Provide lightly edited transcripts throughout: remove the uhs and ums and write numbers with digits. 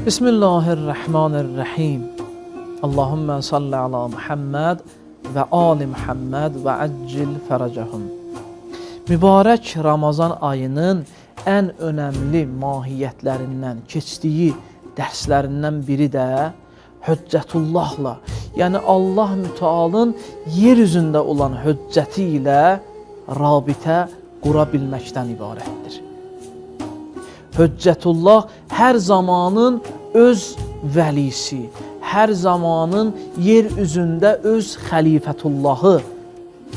Bismillahirrahmanirrahim. Allahümme salli ala Muhammed ve ali Muhammed ve accil feracahum. Mübarək Ramazan ayının ən önəmli mahiyyətlərindən, keçdiyi dərslərindən biri də Hüccətullahla, yəni Allah Mütealın yer üzündə olan hüccəti ilə rabitə qura bilməkdən ibarətdir. Hüccətullah hər zamanın öz vəlisi, hər zamanın yer üzündə öz xəlifətullahı,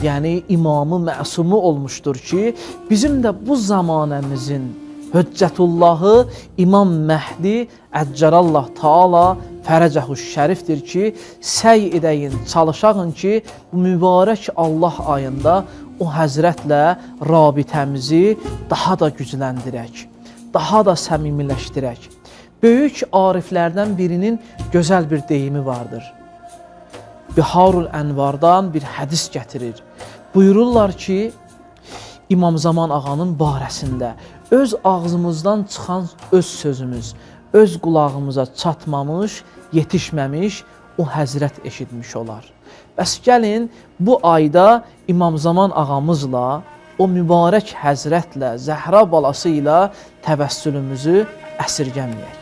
yəni imamı, məsumu olmuşdur ki, bizim də bu zamanəmizin Hüccətullahı İmam Məhdi Əccəlallah Taala Fərəcəhuş Şərifdir ki, səy edəyin, çalışağın ki, bu mübarək Allah ayında o həzrətlə rabitəmizi daha da gücləndirək, daha da səmimiləşdirək. Böyük ariflərdən birinin gözəl bir deyimi vardır. Biharul Ənvardan bir hədis gətirir. Buyururlar ki, İmam Zaman ağanın barəsində öz ağzımızdan çıxan öz sözümüz, öz qulağımıza çatmamış, yetişməmiş o həzrət eşitmiş olar. Bəs gəlin, bu ayda İmam Zaman ağamızla, o mübarək həzrətlə, Zəhra balası ilə təvəssülümüzü əsirgəməyək.